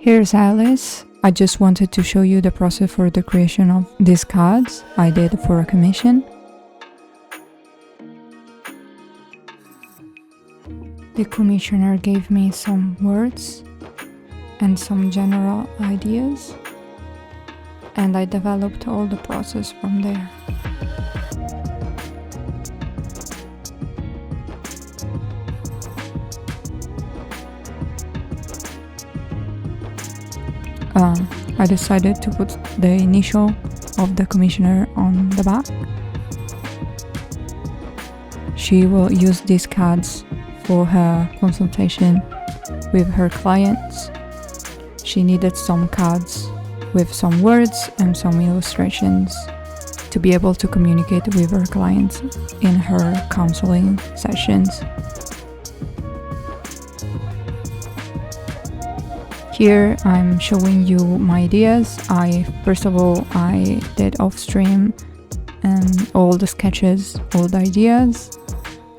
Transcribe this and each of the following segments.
Here's Alice. I just wanted to show you the process for the creation of these cards I did for a commission. The commissioner gave me some words and some general ideas, and I developed all the process from there. I decided to put the initial of the commissioner on the back. She will use these cards for her consultation with her clients. She needed some cards with some words and some illustrations to be able to communicate with her clients in her counseling sessions. Here I'm showing you my ideas. First of all, I did off stream and all the sketches, all the ideas.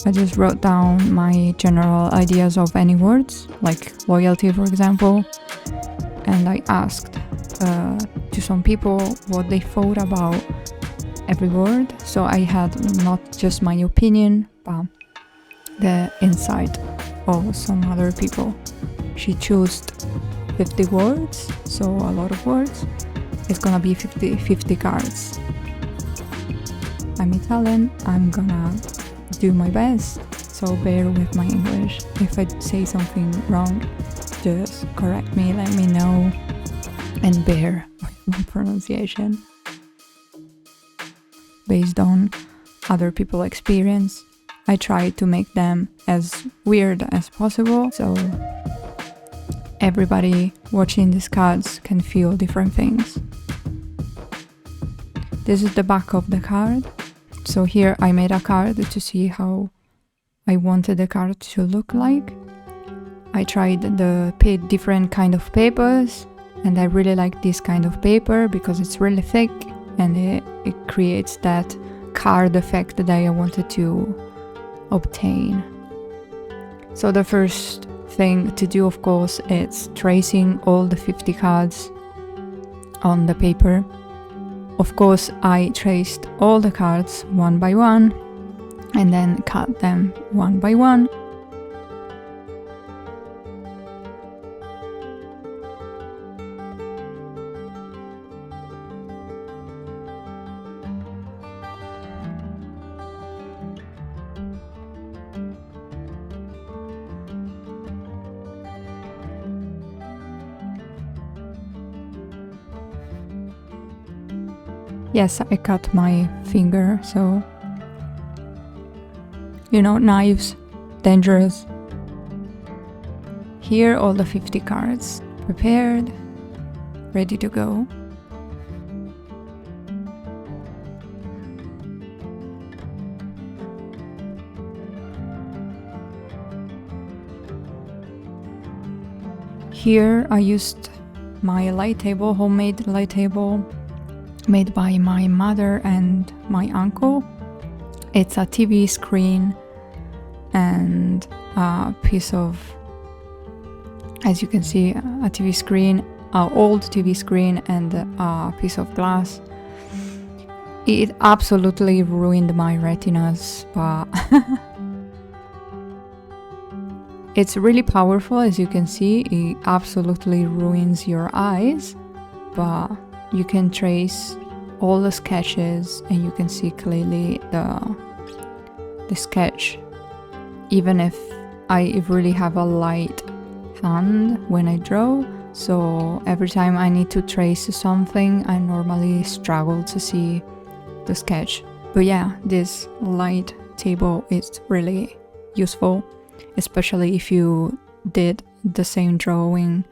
I just wrote down my general ideas of any words, like loyalty, for example, and I asked to some people what they thought about every word. So I had not just my opinion, but the insight of some other people. She chose 50 words, so a lot of words. It's gonna be 50 cards. I'm Italian, I'm gonna do my best, so bear with my English. If I say something wrong, just correct me, let me know, and bear with my pronunciation. Based on other people's experience, I try to make them as weird as possible, so everybody watching these cards can feel different things. This is the back of the card. So here I made a card to see how I wanted the card to look like. I tried the different kind of papers, and I really like this kind of paper because it's really thick and it creates that card effect that I wanted to obtain. So the first thing to do, of course, is tracing all the 50 cards on the paper. Of course, I traced all the cards one by one and then cut them one by one. Yes, I cut my finger, so, knives, dangerous. Here all the 50 cards, prepared, ready to go. Here I used my light table, homemade light table, made by my mother and my uncle. It's a TV screen and a piece of, as you can see, a TV screen, an old TV screen and a piece of glass. It absolutely ruined my retinas, but it's really powerful, as you can see. It absolutely ruins your eyes, but you can trace all the sketches and you can see clearly the sketch, even if I really have a light hand when I draw. So every time I need to trace something, I normally struggle to see the sketch. But yeah, this light table is really useful, especially if you did the same drawing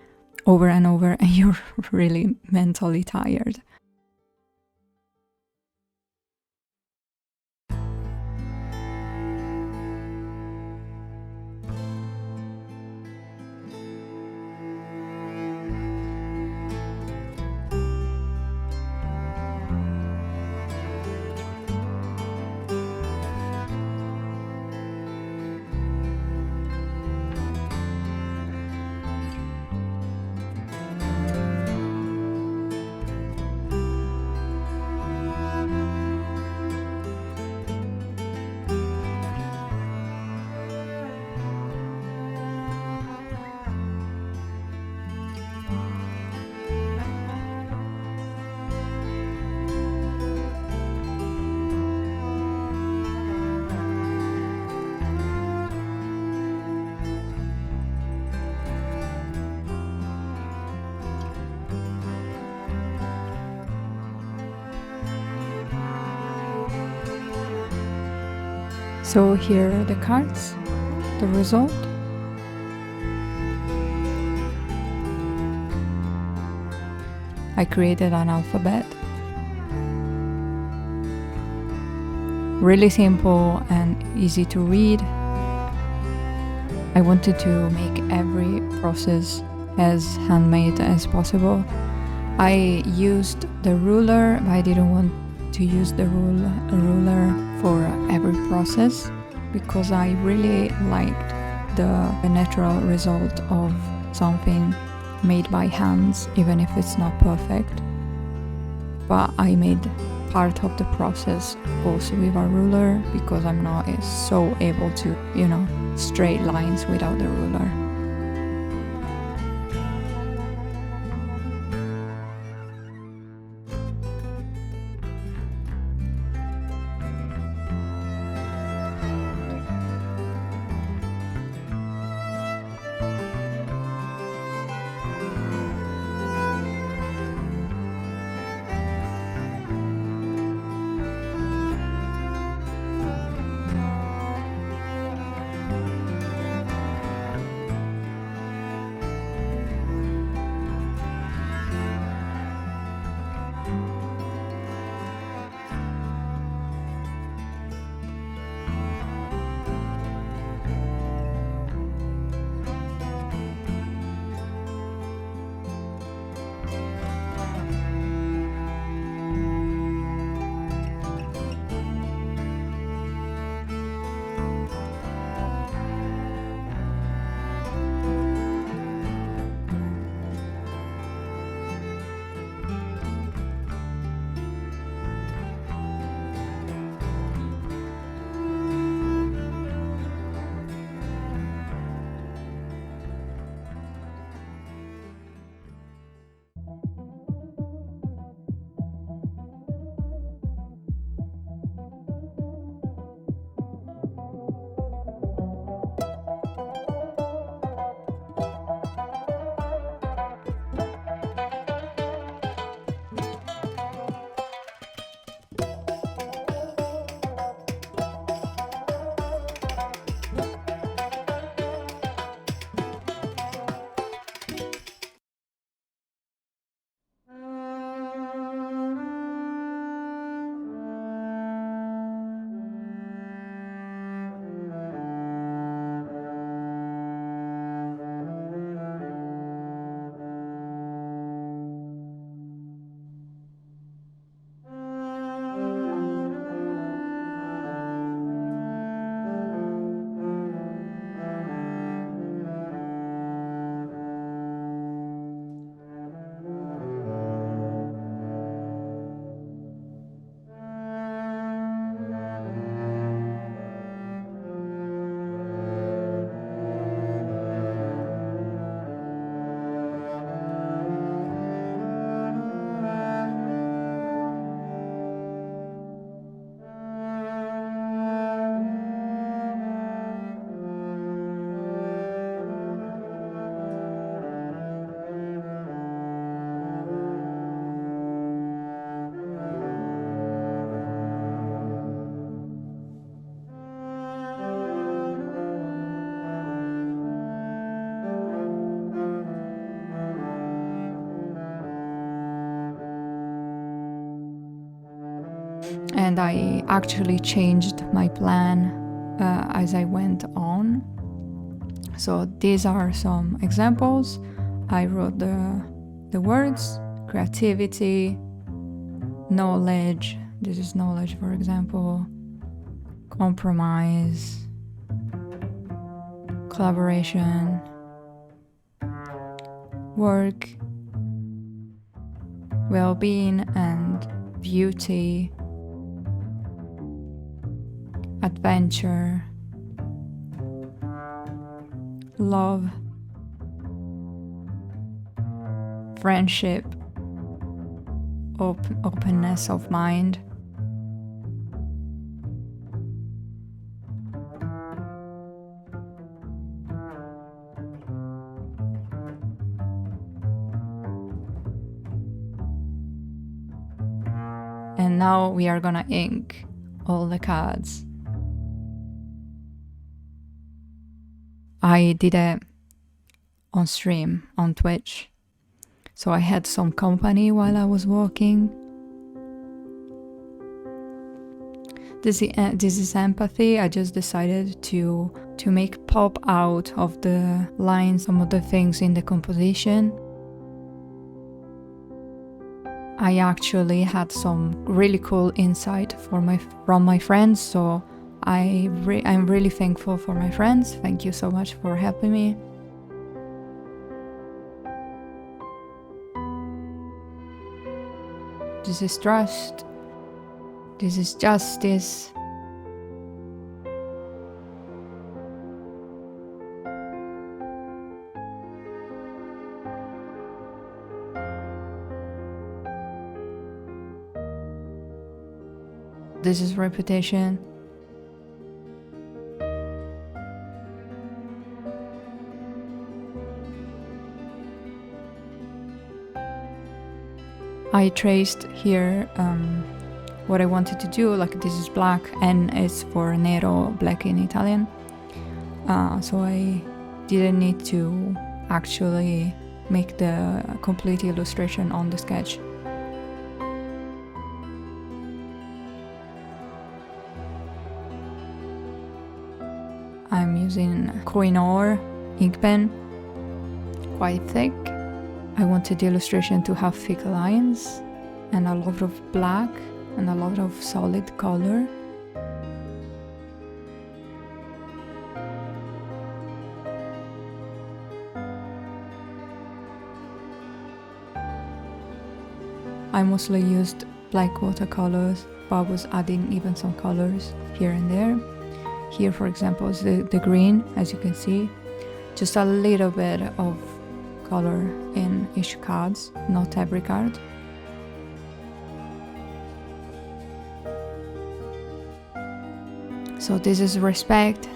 over and over and you're really mentally tired. So here are the cards, the result. I created an alphabet. Really simple and easy to read. I wanted to make every process as handmade as possible. I used the ruler, but I didn't want to use the ruler for every process because I really liked the natural result of something made by hands, even if it's not perfect. But I made part of the process also with a ruler because I'm not so able to, straight lines without the ruler. And I actually changed my plan as I went on. So these are some examples. I wrote the words: creativity, knowledge. This is knowledge, for example. Compromise, collaboration, work, well-being and beauty, adventure, love, friendship, openness of mind, and now we are gonna ink all the cards. I did it on stream on Twitch. So I had some company while I was working. This is empathy. I just decided to make pop out of the lines some of the things in the composition. I actually had some really cool insight from my friends, so I'm really thankful for my friends. Thank you so much for helping me. This is trust. This is justice. This is reputation. I traced here what I wanted to do, like this is black, N is for nero, black in Italian. So I didn't need to actually make the complete illustration on the sketch. I'm using Koh-i-Noor ink pen, quite thick. I wanted the illustration to have thick lines and a lot of black and a lot of solid color. I mostly used black watercolors, but I was adding even some colors here and there. Here, for example, is the green, as you can see. Just a little bit of color in each cards, not every card. So this is respect.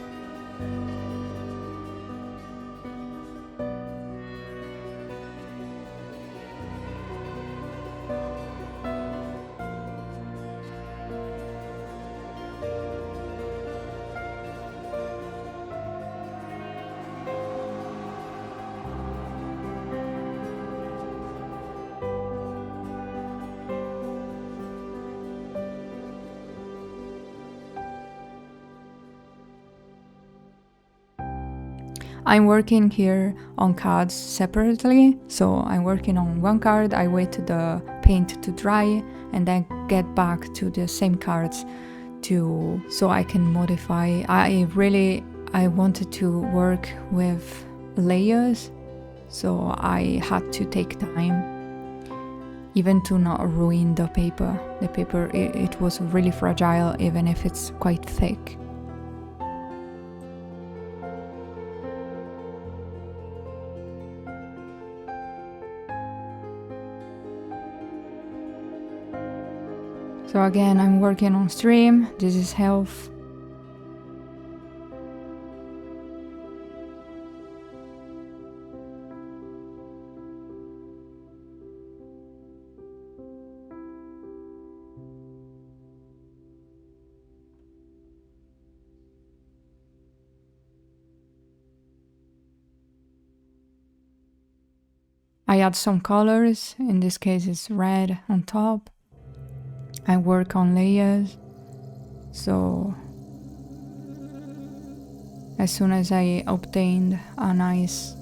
I'm working here on cards separately, so I'm working on one card, I wait the paint to dry and then get back to the same cards so I can modify. I wanted to work with layers, so I had to take time even to not ruin the paper. The paper, it was really fragile even if it's quite thick. So again, I'm working on stream. This is health. I add some colors. In this case, it's red on top. I work on layers, so as soon as I obtained a nice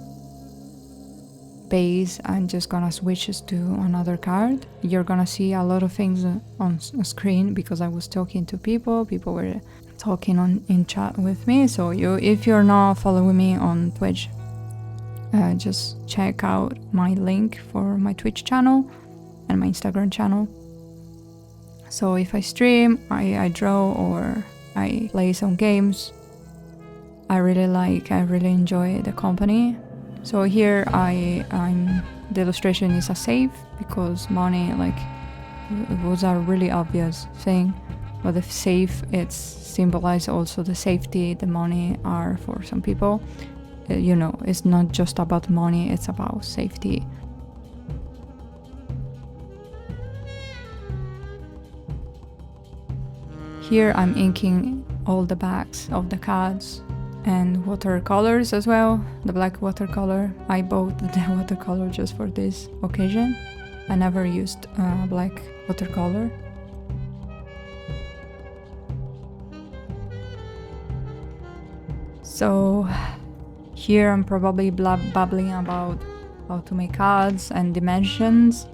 base, I'm just gonna switch it to another card. You're gonna see a lot of things on screen because I was talking to people were talking in chat with me, so if you're not following me on Twitch, just check out my link for my Twitch channel and my Instagram channel. So if I stream, I draw or I play some games, I really enjoy the company. So here the illustration is a save because money, like, it was a really obvious thing, but the save, it's symbolized also the safety the money are for some people. You know, it's not just about money, it's about safety. Here I'm inking all the backs of the cards and watercolors as well, the black watercolor. I bought the watercolor just for this occasion. I never used black watercolor. So here I'm probably babbling about how to make cards and dimensions.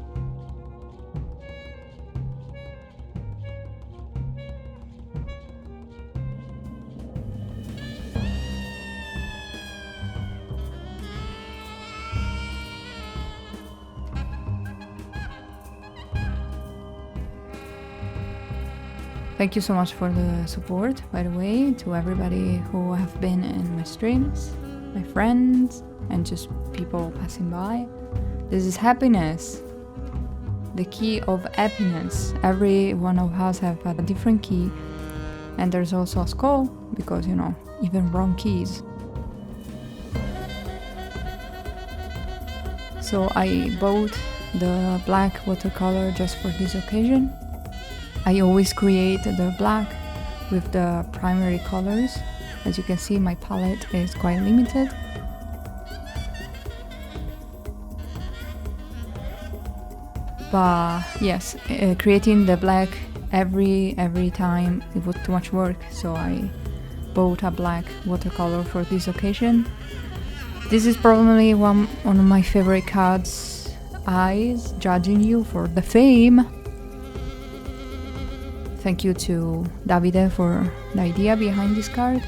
Thank you so much for the support, by the way, to everybody who have been in my streams, my friends, and just people passing by. This is happiness, the key of happiness. Every one of us have a different key, and there's also a skull, because, you know, even wrong keys. So I bought the black watercolor just for this occasion. I always create the black with the primary colors. As you can see, my palette is quite limited. But yes, creating the black every time, it was too much work, so I bought a black watercolor for this occasion. This is probably one of my favorite cards. Eyes judging you for the fame. Thank you to Davide for the idea behind this card.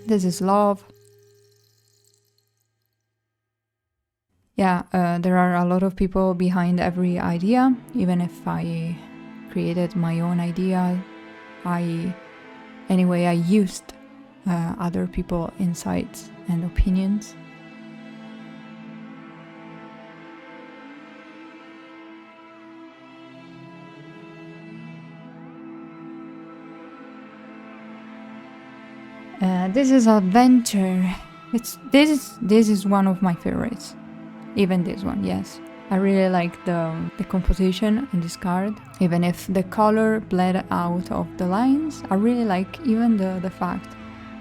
This is love. Yeah, there are a lot of people behind every idea. Even if I created my own idea, I used other people's insights and opinions. This is adventure. This is one of my favorites. Even this one, yes. I really like the composition in this card. Even if the color bled out of the lines, I really like even the fact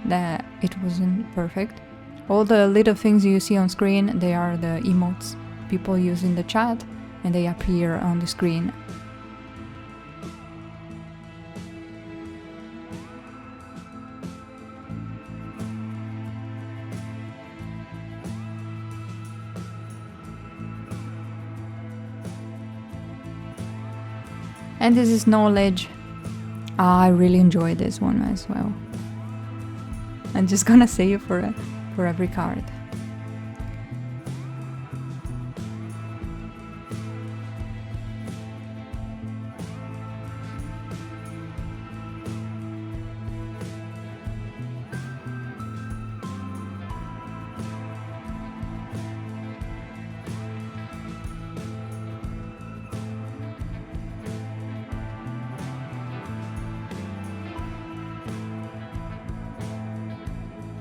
that it wasn't perfect. All the little things you see on screen, they are the emotes people use in the chat, and they appear on the screen. And this is knowledge. I really enjoy this one as well. I'm just gonna say it for every card.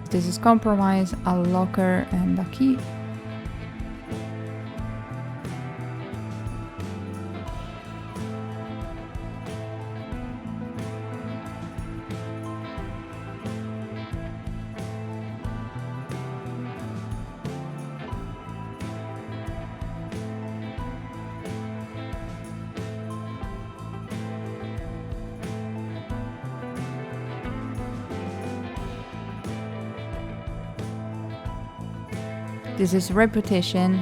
This is compromise, a locker, and a key. This is reputation.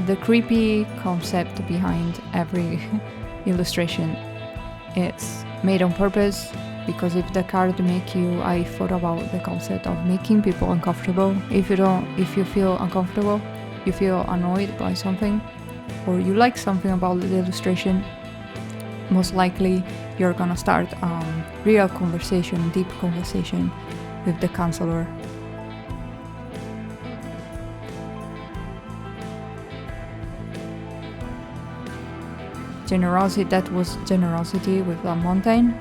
The creepy concept behind every illustration. It's made on purpose, because if the card make you, I thought about the concept of making people uncomfortable. If you feel uncomfortable, you feel annoyed by something, or you like something about the illustration, most likely you're gonna start real conversation, deep conversation with the counselor. Generosity, that was generosity with a mountain.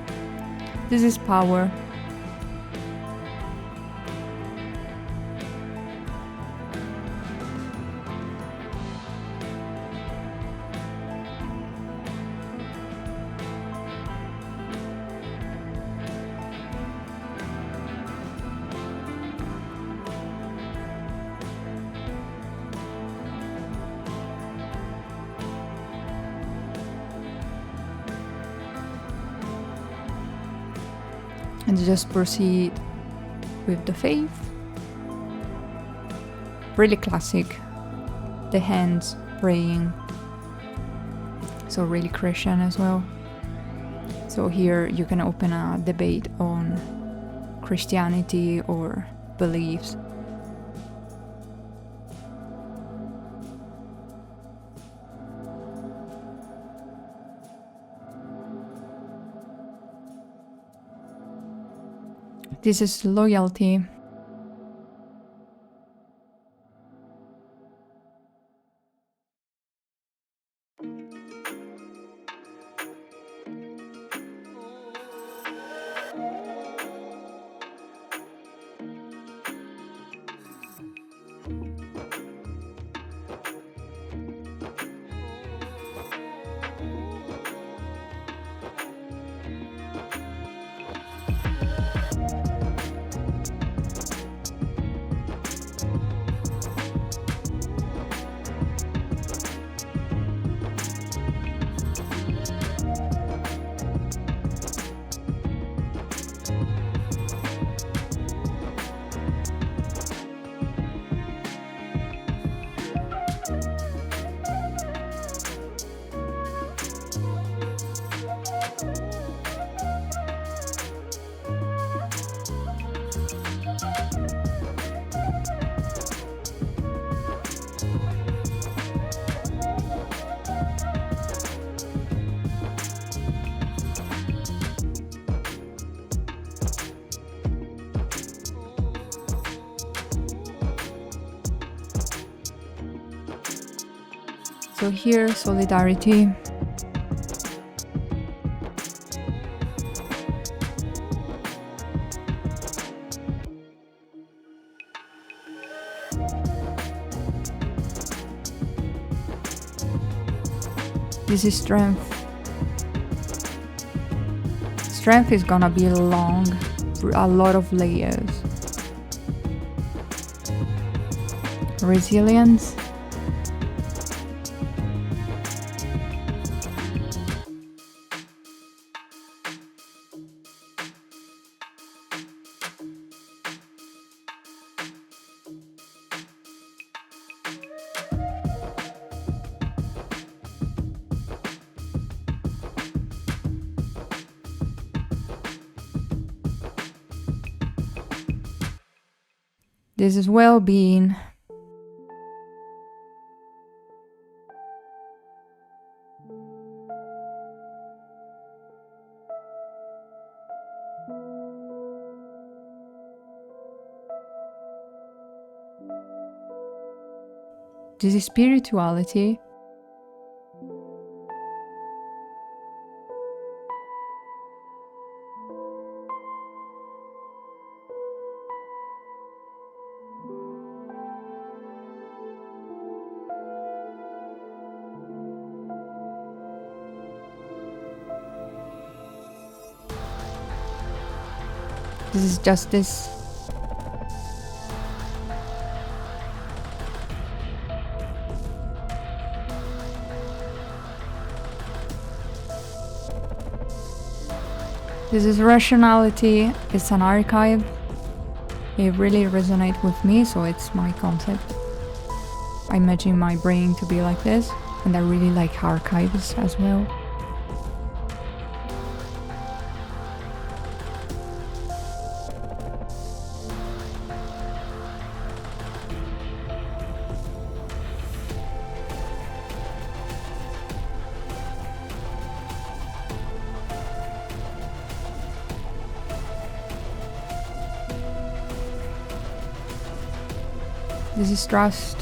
This is power. And just proceed with the faith. Really classic. The hands praying. So really Christian as well. So here you can open a debate on Christianity or beliefs. This is loyalty. So here, solidarity. This is strength. Strength is gonna be long, a lot of layers. Resilience. This is well-being. This is spirituality. This is justice. This is rationality. It's an archive. It really resonates with me, so it's my concept. I imagine my brain to be like this, and I really like archives as well. This is trust.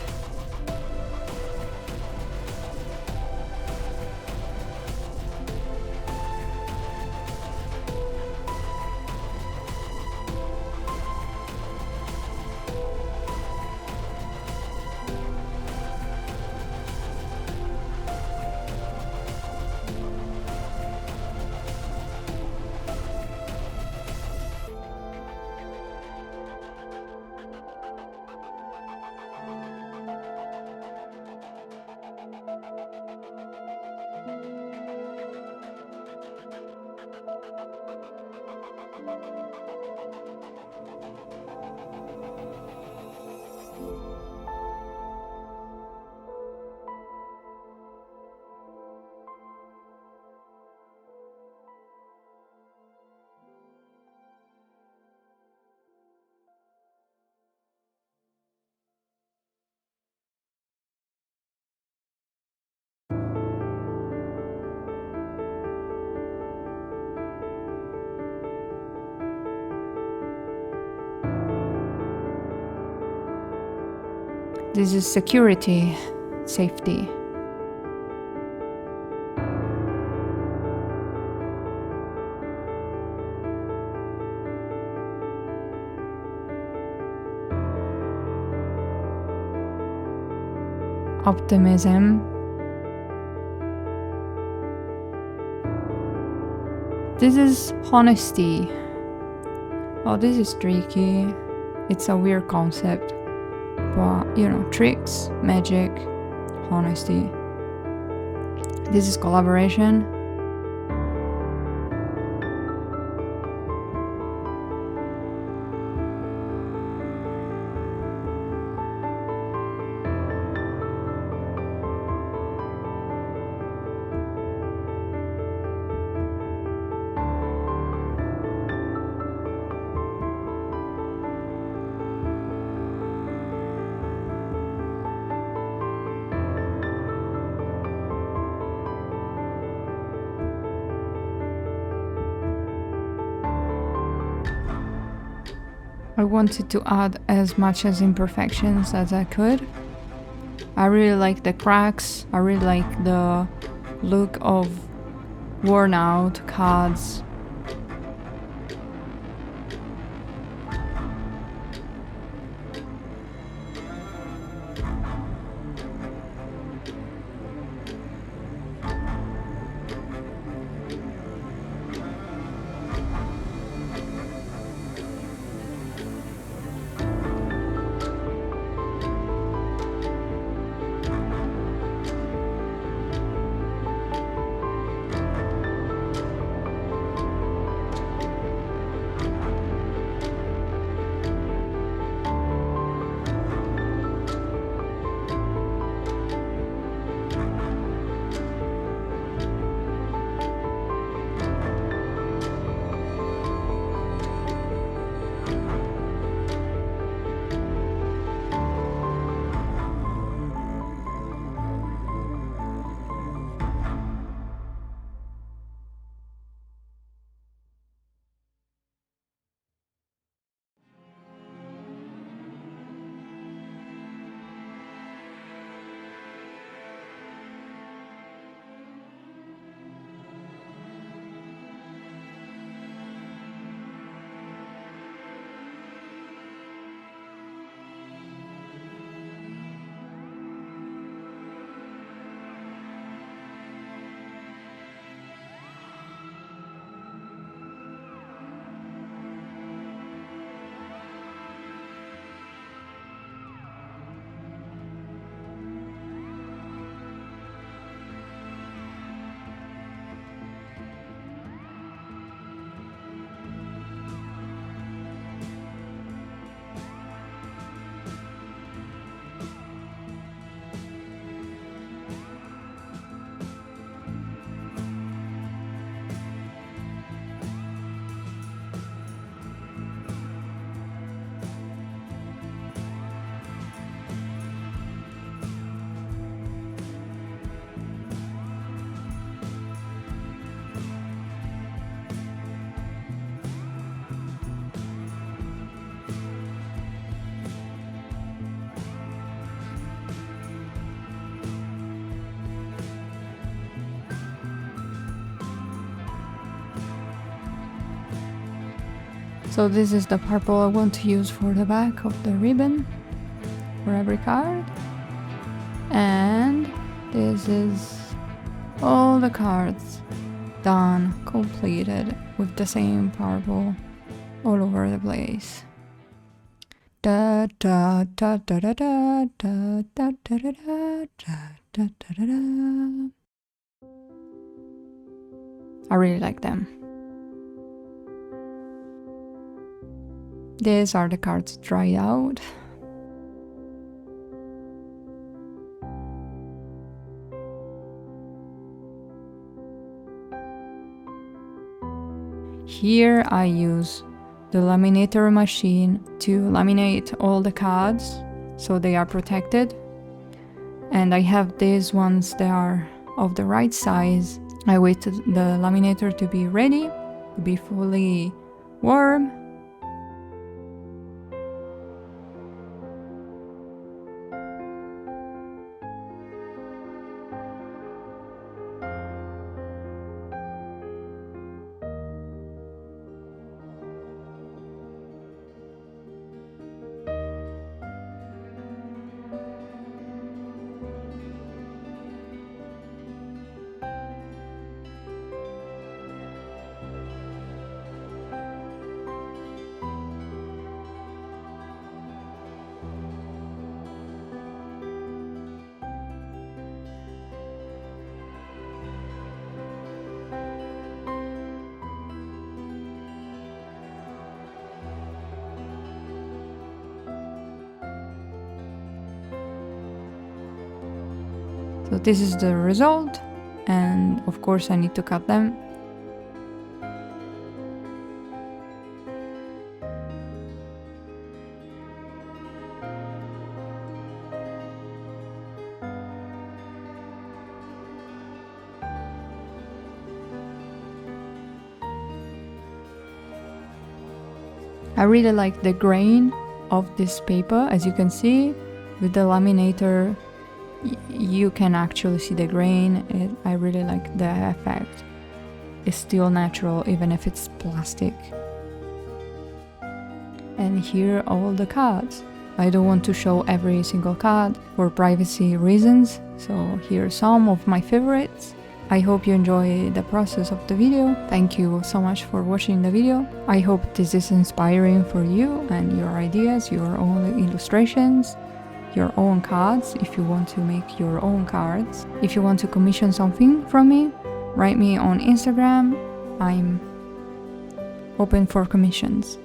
This is security, safety. Optimism. This is honesty. Oh, this is tricky. It's a weird concept. But, you know, tricks, magic, honesty. This is collaboration. I wanted to add as much as imperfections as I could. I really like the cracks, I really like the look of worn out cards. So this is the purple I want to use for the back of the ribbon for every card. And this is all the cards done, completed with the same purple all over the place. Da da da da da da da da da da da da da da. I really like them. These are the cards dried out. Here I use the laminator machine to laminate all the cards so they are protected. And I have these ones that are of the right size. I waited the laminator to be ready, to be fully warm. So this is the result, and of course I need to cut them. I really like the grain of this paper. As you can see, with the laminator you can actually see the grain. I really like the effect. It's still natural even if it's plastic. And here are all the cards. I don't want to show every single card for privacy reasons, so here are some of my favorites. I hope you enjoy the process of the video. Thank you so much for watching the video. I hope this is inspiring for you and your ideas, your own illustrations, your own cards, if you want to make your own cards. If you want to commission something from me, write me on Instagram. I'm open for commissions.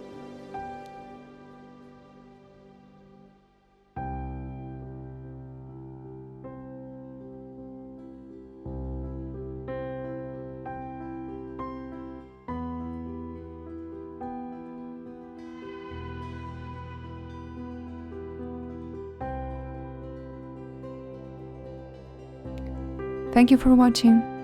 Thank you for watching.